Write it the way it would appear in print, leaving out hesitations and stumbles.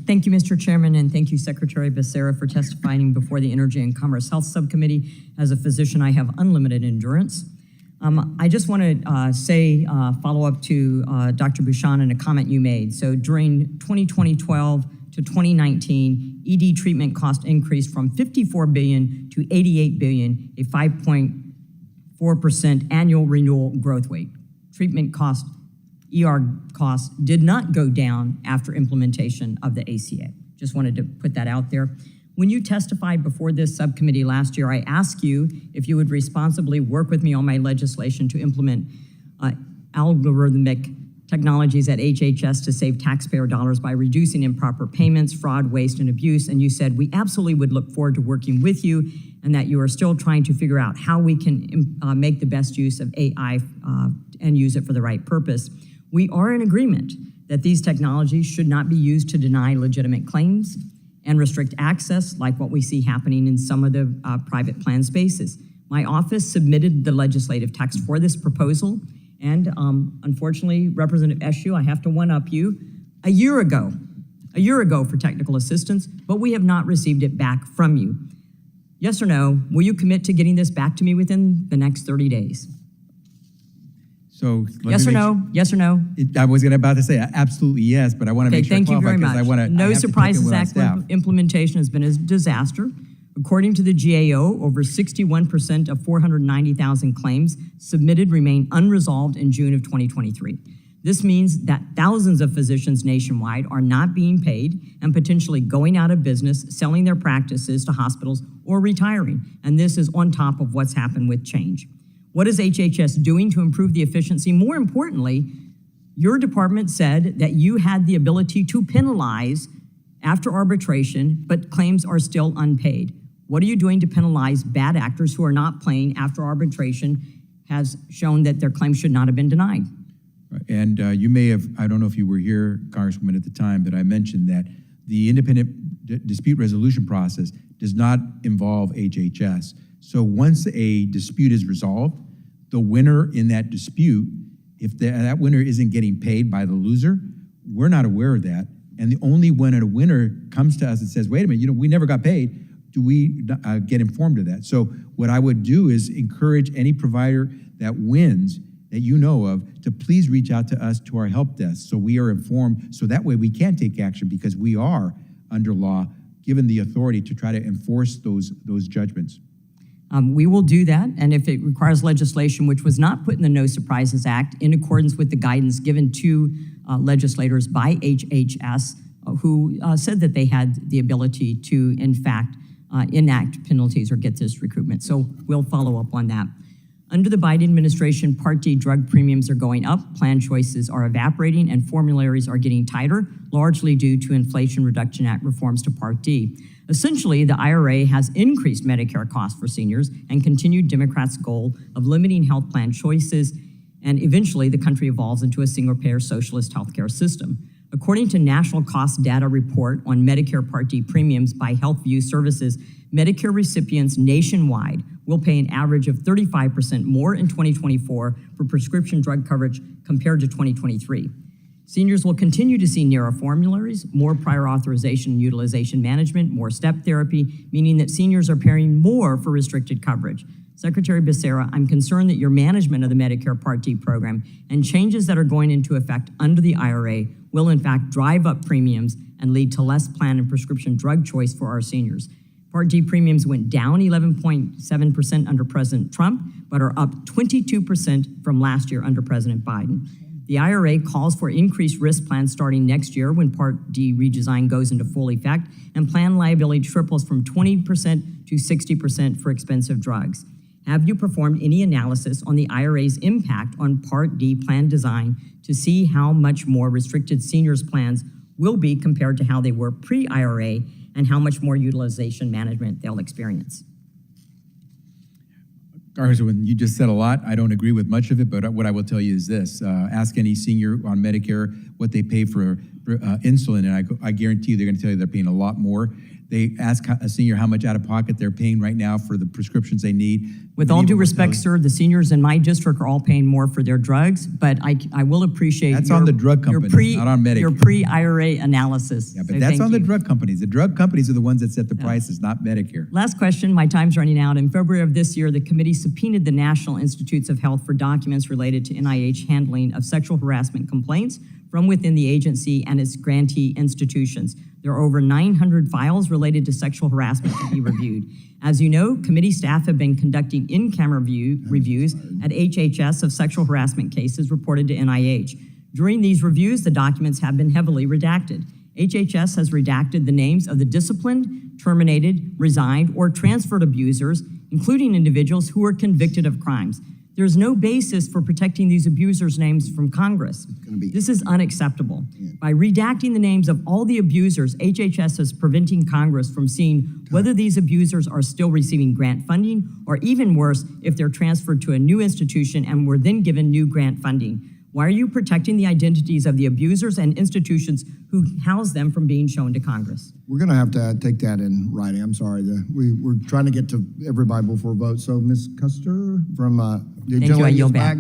Thank you, Mr. Chairman, and thank you, Secretary Becerra, for testifying before the Energy and Commerce Health Subcommittee. As a physician, I have unlimited endurance. I just want to follow up to Dr. Bouchon and a comment you made. So during 2012 to 2019, ED treatment cost increased from $54 billion to $88 billion, a 5.4% annual renewal growth rate. Treatment cost, ER costs did not go down after implementation of the ACA. Just wanted to put that out there. When you testified before this subcommittee last year, I asked you if you would responsibly work with me on my legislation to implement algorithmic technologies at HHS to save taxpayer dollars by reducing improper payments, fraud, waste, and abuse. And you said we absolutely would look forward to working with you and that you are still trying to figure out how we can make the best use of AI and use it for the right purpose. We are in agreement that these technologies should not be used to deny legitimate claims and restrict access like what we see happening in some of the private plan spaces. My office submitted the legislative text for this proposal, and unfortunately, Representative Eshoo, I have to one-up you, a year ago for technical assistance, but we have not received it back from you. Yes or no, will you commit to getting this back to me within the next 30 days? So yes or no? Yes or no? I was about to say absolutely yes, but I want to make sure thank you very much. No Surprises Act implementation has been a disaster. According to the GAO, over 61% of 490,000 claims submitted remain unresolved in June of 2023. This means that thousands of physicians nationwide are not being paid and potentially going out of business, selling their practices to hospitals, or retiring. And this is on top of what's happened with Change. What is HHS doing to improve the efficiency? More importantly, your department said that you had the ability to penalize after arbitration, but claims are still unpaid. What are you doing to penalize bad actors who are not paying after arbitration has shown that their claims should not have been denied? And you may have, I don't know if you were here, Congresswoman, at the time, but I mentioned that the independent dispute resolution process does not involve HHS. So once a dispute is resolved, the winner in that dispute, if that winner isn't getting paid by the loser, we're not aware of that. And the only when a winner comes to us and says, wait a minute, we never got paid, do we get informed of that? So what I would do is encourage any provider that wins that you know of to please reach out to us, to our help desk, so we are informed, so that way we can take action because we are, under law, given the authority to try to enforce those judgments. We will do that, and if it requires legislation which was not put in the No Surprises Act in accordance with the guidance given to legislators by HHS, who said that they had the ability to, in fact, enact penalties or get this recoupment. So we'll follow up on that. Under the Biden administration, Part D drug premiums are going up, plan choices are evaporating, and formularies are getting tighter, largely due to Inflation Reduction Act reforms to Part D. Essentially, the IRA has increased Medicare costs for seniors and continued Democrats' goal of limiting health plan choices, and eventually the country evolves into a single-payer socialist healthcare system. According to National Cost Data Report on Medicare Part D premiums by HealthView Services, Medicare recipients nationwide will pay an average of 35% more in 2024 for prescription drug coverage compared to 2023. Seniors will continue to see narrow formularies, more prior authorization and utilization management, more step therapy, meaning that seniors are paying more for restricted coverage. Secretary Becerra, I'm concerned that your management of the Medicare Part D program and changes that are going into effect under the IRA will in fact drive up premiums and lead to less plan and prescription drug choice for our seniors. Part D premiums went down 11.7% under President Trump, but are up 22% from last year under President Biden. The IRA calls for increased risk plans starting next year when Part D redesign goes into full effect, and plan liability triples from 20% to 60% for expensive drugs. Have you performed any analysis on the IRA's impact on Part D plan design to see how much more restricted seniors plans will be compared to how they were pre-IRA and how much more utilization management they'll experience? Congresswoman, you just said a lot. I don't agree with much of it, but what I will tell you is this. Ask any senior on Medicare what they pay for insulin, and I guarantee you they're going to tell you they're paying a lot more. They ask a senior how much out of pocket they're paying right now for the prescriptions they need. With all due respect, sir, the seniors in my district are all paying more for their drugs, but I will appreciate that's on the drug companies, not on Medicare. Your pre-IRA analysis. Yeah, but So that's thank on the you. drug companies. The drug companies are the ones that set the prices, not Medicare. Last question, my time's running out. In February of this year, the committee subpoenaed the National Institutes of Health for documents related to NIH handling of sexual harassment complaints from within the agency and its grantee institutions. There are over 900 files related to sexual harassment to be reviewed. As you know, committee staff have been conducting in-camera reviews at HHS of sexual harassment cases reported to NIH. During these reviews, the documents have been heavily redacted. HHS has redacted the names of the disciplined, terminated, resigned, or transferred abusers, including individuals who were convicted of crimes. There is no basis for protecting these abusers' names from Congress. This is unacceptable. By redacting the names of all the abusers, HHS is preventing Congress from seeing whether these abusers are still receiving grant funding, or even worse, if they're transferred to a new institution and were then given new grant funding. Why are you protecting the identities of the abusers and institutions who house them from being shown to Congress? We're going to have to take that in writing. I'm sorry. We're trying to get to everybody before vote. So, Ms. Custer from the Thank you. I yield back.